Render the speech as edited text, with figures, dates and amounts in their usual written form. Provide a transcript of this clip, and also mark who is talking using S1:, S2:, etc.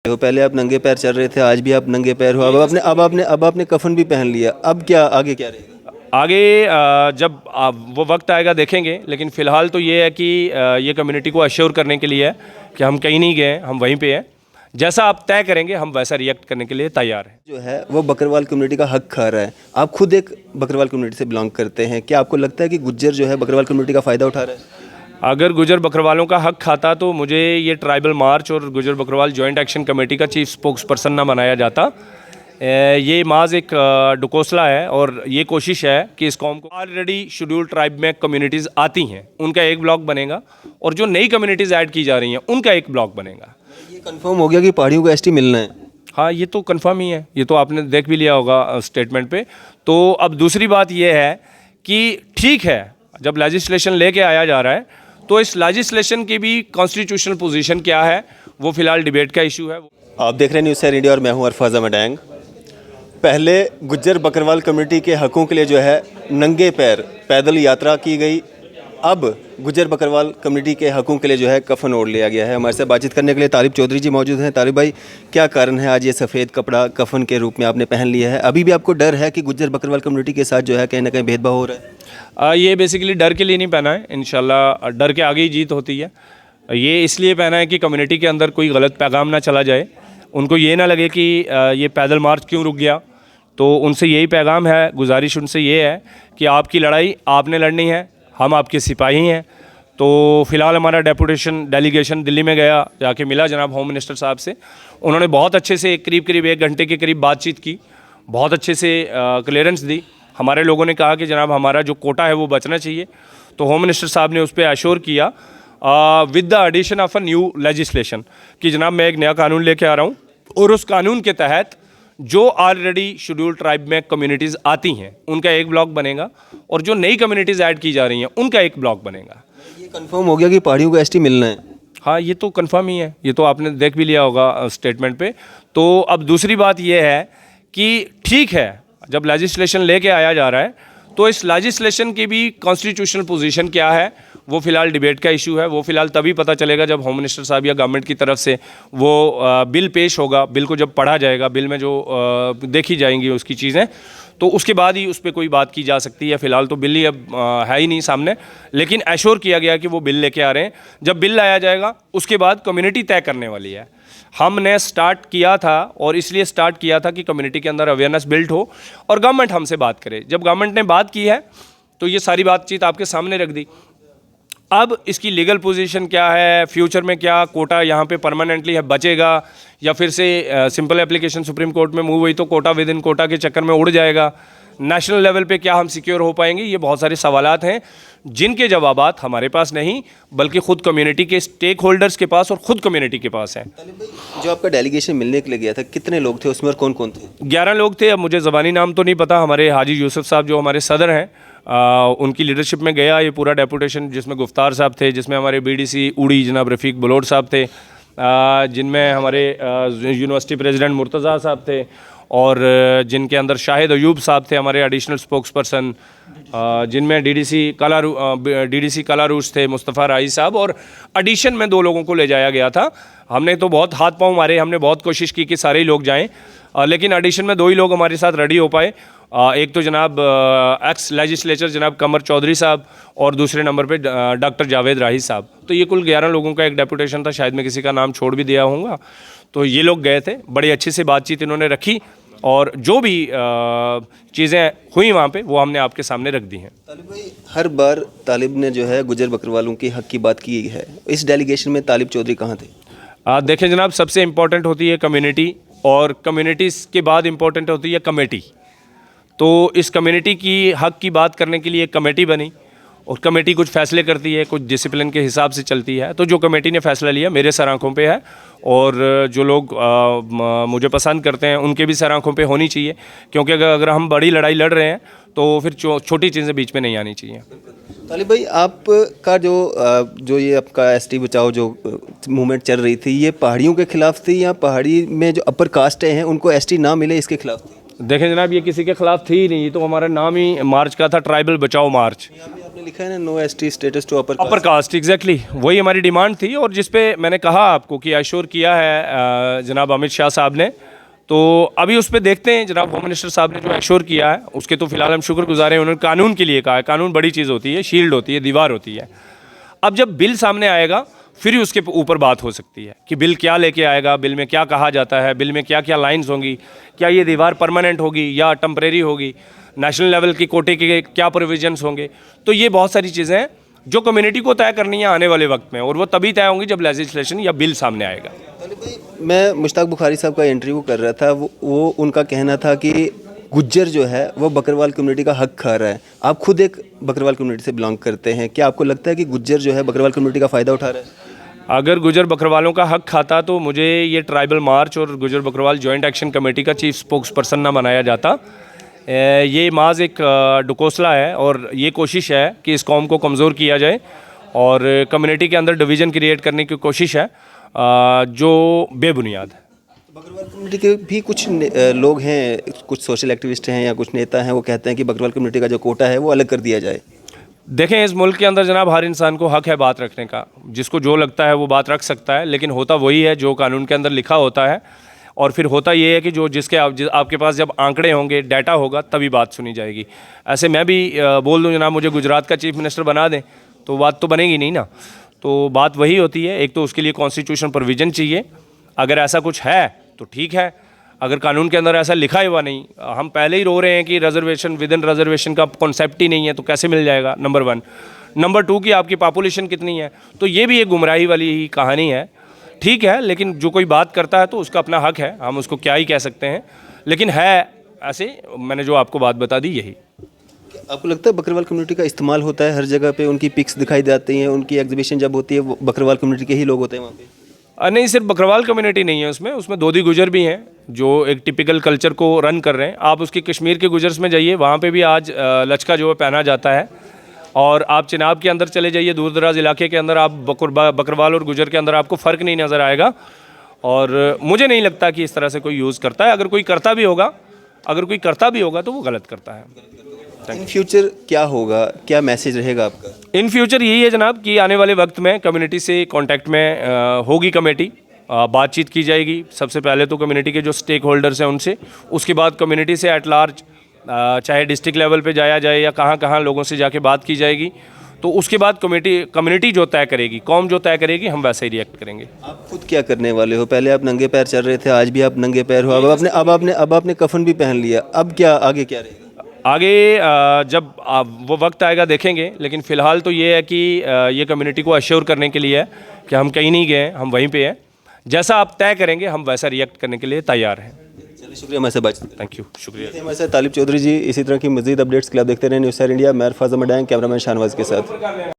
S1: हो पहले आप नंगे पैर चल रहे थे, आज भी आप नंगे पैर हो। अब आपने कफन भी पहन लिया, अब क्या आगे क्या रहेगा?
S2: आगे जब वो वक्त आएगा देखेंगे, लेकिन फ़िलहाल तो ये है कि ये कम्युनिटी को अश्योर करने के लिए है कि हम कहीं नहीं गए, हम वहीं पे हैं। जैसा आप तय करेंगे हम वैसा रिएक्ट करने के लिए तैयार हैं।
S1: जो है वो बकरवाल कम्युनिटी का हक खा रहा है। आप खुद एक बकरवाल कम्युनिटी से बिलोंग करते हैं, क्या आपको लगता है कि गुज्जर जो है बकरवाल कम्युनिटी का फ़ायदा उठा रहा है?
S2: अगर गुजर बकरवालों का हक खाता तो मुझे ये ट्राइबल मार्च और गुजर बकरवाल जॉइंट एक्शन कमेटी का चीफ स्पोक्स पर्सन ना बनाया जाता। ये माज एक डुकोसला है और ये कोशिश है कि इस कौम को ऑलरेडी शेड्यूल ट्राइब में कम्युनिटीज़ आती हैं उनका एक ब्लॉक बनेगा और जो नई कम्युनिटीज़ ऐड की जा रही हैं उनका एक ब्लॉक बनेगा।
S1: ये कंफर्म हो गया कि पहाड़ियों को एसटी मिलना है?
S2: हाँ, ये तो कंफर्म ही है, ये तो आपने देख भी लिया होगा स्टेटमेंट पे। तो अब दूसरी बात ये है कि ठीक है, जब लेजिस्लेशन लेके आया जा रहा है तो इस लेजिस्लेशन की भी कॉन्स्टिट्यूशनल पोजीशन क्या है वो फिलहाल डिबेट का इशू है।
S1: आप देख रहे हैं न्यूज़ सैर इंडिया और मैं हूं अरफाज मडैंग। पहले गुज्जर बकरवाल कम्युनिटी के हकों के लिए जो है नंगे पैर पैदल यात्रा की गई, अब गुज्जर बकरवाल कम्युनिटी के हकों के लिए जो है कफन ओढ़ लिया गया है। हमारे साथ बातचीत करने के लिए तालिब चौधरी जी मौजूद हैं। तालिब भाई, क्या कारण है आज ये सफ़ेद कपड़ा कफन के रूप में आपने पहन लिया है? अभी भी आपको डर है कि गुज्जर बकरवाल कम्युनिटी के साथ जो है कहीं ना कहीं भेदभाव हो रहा है?
S2: ये बेसिकली डर के लिए नहीं पहना है, इंशाल्लाह डर के आगे ही जीत होती है। ये इसलिए पहना है कि कम्युनिटी के अंदर कोई गलत पैगाम ना चला जाए, उनको ये ना लगे कि ये पैदल मार्च क्यों रुक गया। तो उनसे यही पैगाम है, गुजारिश उनसे ये है कि आपकी लड़ाई आपने लड़नी है, हम आपके सिपाही हैं। तो फ़िलहाल हमारा डेलीगेशन दिल्ली में गया, जाके मिला जनाब होम मिनिस्टर साहब से। उन्होंने बहुत अच्छे से करीब 1 घंटे के करीब बातचीत की, बहुत अच्छे से क्लियरेंस दी। हमारे लोगों ने कहा कि जनाब हमारा जो कोटा है वो बचना चाहिए। तो होम मिनिस्टर साहब ने उस पर अश्योर किया with the addition of a new legislation कि जनाब मैं एक नया कानून लेके आ रहा हूँ और उस कानून के तहत जो ऑलरेडी शेड्यूल ट्राइब में कम्युनिटीज़ आती हैं उनका एक ब्लॉक बनेगा और जो नई कम्युनिटीज़ ऐड की जा रही हैं उनका एक ब्लॉक बनेगा।
S1: ये कंफर्म हो गया कि पहाड़ियों को एसटी मिलना है?
S2: हाँ, ये तो कंफर्म ही है, ये तो आपने देख भी लिया होगा स्टेटमेंट पे। तो अब दूसरी बात ये है कि ठीक है, जब लेजिस्लेशन लेके आया जा रहा है तो इस लेजिस्लेशन की भी कॉन्स्टिट्यूशनल पोजीशन क्या है वो फिलहाल डिबेट का इशू है। वो फिलहाल तभी पता चलेगा जब होम मिनिस्टर साहब या गवर्नमेंट की तरफ से वो बिल पेश होगा, बिल को जब पढ़ा जाएगा, बिल में जो देखी जाएंगी उसकी चीज़ें, तो उसके बाद ही उस पर कोई बात की जा सकती है। फ़िलहाल तो बिल ही अब है ही नहीं सामने, लेकिन एश्योर किया गया कि वो बिल लेके आ रहे हैं। जब बिल लाया जाएगा उसके बाद कम्युनिटी तय करने वाली है। हमने स्टार्ट किया था और इसलिए स्टार्ट किया था कि कम्युनिटी के अंदर अवेयरनेस बिल्ड हो और गवर्नमेंट हमसे बात करे। जब गवर्नमेंट ने बात की है तो ये सारी बातचीत आपके सामने रख दी। अब इसकी लीगल पोजीशन क्या है, फ्यूचर में क्या कोटा यहाँ पे परमानेंटली है बचेगा या फिर से सिंपल एप्लीकेशन सुप्रीम कोर्ट में मूव हुई तो कोटा विद इन कोटा के चक्कर में उड़ जाएगा, नेशनल लेवल पे क्या हम सिक्योर हो पाएंगे, ये बहुत सारे सवालात हैं जिनके जवाबात हमारे पास नहीं बल्कि ख़ुद कम्युनिटी के स्टेक होल्डर्स के पास और ख़ुद कम्युनिटी के पास हैं।
S1: जो आपका डेलीगेशन मिलने के लिए गया था, कितने लोग थे उसमें और कौन कौन थे?
S2: 11 लोग थे। अब मुझे ज़बानी नाम तो नहीं पता। हमारे हाजी यूसुफ साहब जो हमारे सदर हैं उनकी लीडरशिप में गया ये पूरा डेपुटेशन, जिसमें गुफ्तार साहब थे, जिसमें हमारे BDC उड़ी जनाब रफ़ीक बलोट साहब थे, जिनमें हमारे यूनिवर्सिटी प्रेसिडेंट मुर्तज़ा साहब थे और जिनके अंदर शाहिद अयूब साहब थे हमारे एडिशनल स्पोक्स पर्सन, जिनमें DDC कलारूस थे मुस्तफ़ा राही साहब, और एडिशन में 2 लोगों को ले जाया गया था। हमने तो बहुत हाथ पाँव मारे, हमने बहुत कोशिश की कि सारे ही लोग जाएं, लेकिन एडिशन में 2 ही लोग हमारे साथ रेडी हो पाए। एक तो जनाब एक्स लेजिस्लेचर जनाब कमर चौधरी साहब और दूसरे नंबर पे डॉक्टर जावेद राही साहब। तो ये कुल 11 लोगों का एक डेपुटेशन था, शायद मैं किसी का नाम छोड़ भी दिया होऊंगा। तो ये लोग गए थे, बड़ी अच्छी से बातचीत इन्होंने रखी और जो भी चीज़ें हुई वहाँ पे वो हमने आपके सामने रख दी हैं।
S1: तालिब भाई, हर बार तालिब ने जो है गुजर बकरवालों के हक की बात की है, इस डेलीगेशन में तालिब चौधरी कहाँ थे?
S2: देखें जनाब, सबसे इम्पोर्टेंट होती है कम्युनिटी और कम्युनिटीज़ के बाद इम्पोर्टेंट होती है कमेटी। तो इस कम्युनिटी की हक की बात करने के लिए एक कमेटी बनी और कमेटी कुछ फ़ैसले करती है, कुछ डिसिप्लिन के हिसाब से चलती है। तो जो कमेटी ने फ़ैसला लिया मेरे सर आँखों पे है और जो लोग मुझे पसंद करते हैं उनके भी सर आँखों पे होनी चाहिए, क्योंकि अगर हम बड़ी लड़ाई लड़ रहे हैं तो फिर छोटी चीज़ें बीच में नहीं आनी चाहिए।
S1: तालिब भाई, आपका जो ये आपका एसटी बचाओ जो मूवमेंट चल रही थी, ये पहाड़ियों के ख़िलाफ़ थी या पहाड़ी में जो अपर कास्ट हैं उनको एसटी ना मिले इसके खिलाफ थी?
S2: देखें जनाब, ये किसी के ख़िलाफ़ थी ही नहीं, तो हमारा नाम ही मार्च का था ट्राइबल बचाओ मार्च।
S1: आपने आपने लिखा है ना, no ST status to
S2: upper caste, exactly वही हमारी डिमांड थी, और जिस पे मैंने कहा आपको कि एश्योर किया है जनाब अमित शाह साहब ने। तो अभी उस पर देखते हैं, जनाब होम मिनिस्टर साहब ने जो एश्योर किया है उसके तो फिलहाल हम शुक्रगुजार हैं। उन्होंने कानून के लिए कहा है, कानून बड़ी चीज़ होती है, शील्ड होती है, दीवार होती है। अब जब बिल सामने आएगा फिर ही उसके ऊपर बात हो सकती है कि बिल क्या लेके आएगा, बिल में क्या कहा जाता है, बिल में क्या क्या लाइंस होंगी, क्या ये दीवार परमानेंट होगी या टेम्परेरी होगी, नेशनल लेवल की कोटे के क्या प्रोविजंस होंगे। तो ये बहुत सारी चीज़ें हैं जो कम्युनिटी को तय करनी है आने वाले वक्त में, और वो तभी तय होंगी जब लेजिस्लेशन या बिल सामने आएगा।
S1: मैं मुश्ताक बुखारी साहब का इंटरव्यू कर रहा था, वो उनका कहना था कि गुज्जर जो है वो बकरवाल कम्युनिटी का हक खा रहा है। आप खुद एक बकरवाल कम्युनिटी से बिलोंग करते हैं, क्या आपको लगता है कि गुज्जर जो है बकरवाल कम्युनिटी का फ़ायदा उठा रहा है?
S2: अगर गुजर बकरवालों का हक खाता तो मुझे ये ट्राइबल मार्च और गुजर बकरवाल जॉइंट एक्शन कमेटी का चीफ स्पोक्स पर्सन ना बनाया जाता। ये माज एक डुकोसला है और ये कोशिश है कि इस कौम को कमज़ोर किया जाए और कम्युनिटी के अंदर डिवीज़न क्रिएट करने की कोशिश है जो बेबुनियाद है।
S1: बकरवाल कम्युनिटी के भी कुछ लोग हैं, कुछ सोशल एक्टिविस्ट हैं या कुछ नेता हैं, वो कहते हैं कि बकरवाल कम्युनिटी का जो कोटा है वो अलग कर दिया जाए।
S2: देखें, इस मुल्क के अंदर जनाब हर इंसान को हक है बात रखने का, जिसको जो लगता है वो बात रख सकता है, लेकिन होता वही है जो कानून के अंदर लिखा होता है। और फिर होता ये है कि जो आपके पास जब आंकड़े होंगे, डाटा होगा, तभी बात सुनी जाएगी। ऐसे मैं भी बोल दूं जनाब मुझे गुजरात का चीफ मिनिस्टर बना दें तो बात तो बनेगी नहीं ना। तो बात वही होती है, एक तो उसके लिए कॉन्स्टिट्यूशन प्रोविज़न चाहिए, अगर ऐसा कुछ है तो ठीक है, अगर कानून के अंदर ऐसा लिखा हुआ नहीं, हम पहले ही रो रहे हैं कि रिजर्वेशन विद इन रिजर्वेशन का कॉन्सेप्ट ही नहीं है, तो कैसे मिल जाएगा, नंबर 1। नंबर 2 कि आपकी पॉपुलेशन कितनी है, तो ये भी एक गुमराही वाली ही कहानी है। ठीक है, लेकिन जो कोई बात करता है तो उसका अपना हक है, हम उसको क्या ही कह सकते हैं, लेकिन है ऐसे, मैंने जो आपको बात बता दी यही।
S1: आपको लगता है बकरवाल कम्युनिटी का इस्तेमाल होता है हर जगह पे, उनकी पिक्स दिखाई जाती हैं, उनकी एग्जीबिशन जब होती है वो बकरवाल कम्युनिटी के ही लोग होते हैं वहाँ पे?
S2: नहीं, सिर्फ बकरवाल कम्युनिटी नहीं है उसमें दोधी गुजर भी हैं जो एक टिपिकल कल्चर को रन कर रहे हैं। आप उसकी कश्मीर के गुजर्स में जाइए, वहाँ पे भी आज लचका जो है पहना जाता है। और आप चिनाब के अंदर चले जाइए, दूर दराज इलाके के अंदर, आप बकरवाल और गुजर के अंदर आपको फ़र्क नहीं नज़र आएगा। और मुझे नहीं लगता कि इस तरह से कोई यूज़ करता है। अगर कोई करता भी होगा तो वो गलत करता है।
S1: इन फ्यूचर क्या होगा, क्या मैसेज रहेगा आपका?
S2: इन फ्यूचर यही है जनाब कि आने वाले वक्त में कम्युनिटी से कांटेक्ट में होगी कमेटी, बातचीत की जाएगी। सबसे पहले तो कम्युनिटी के जो स्टेक होल्डर्स हैं उनसे, उसके बाद कम्युनिटी से एट लार्ज, चाहे डिस्ट्रिक्ट लेवल पे जाया जाए या कहाँ कहाँ लोगों से जाके बात की जाएगी। तो उसके बाद कम्युनिटी जो तय करेगी, कौम जो तय करेगी, हम वैसे ही रिएक्ट करेंगे।
S1: आप खुद क्या करने वाले हो? पहले आप नंगे पैर चल रहे थे, आज भी आप नंगे पैर हो, अब आपने कफन भी पहन लिया, अब क्या आगे क्या रहेगा?
S2: आगे जब वो वक्त आएगा देखेंगे, लेकिन फ़िलहाल तो ये है कि ये कम्युनिटी को अश्योर करने के लिए है कि हम कहीं नहीं गए, हम वहीं पे हैं। जैसा आप तय करेंगे हम वैसा रिएक्ट करने के लिए तैयार हैं।
S1: चलिए, शुक्रिया हमारे से बातचीत।
S2: थैंक यू, शुक्रिया।
S1: हमारे साथ तालिब चौधरी जी। इसी तरह की मज़ीद अपडेट्स के लिए आप देखते रहें न्यूज़ इंडिया। मैं अरफाज अहमद, कैमरामैन शाहनवाज के साथ।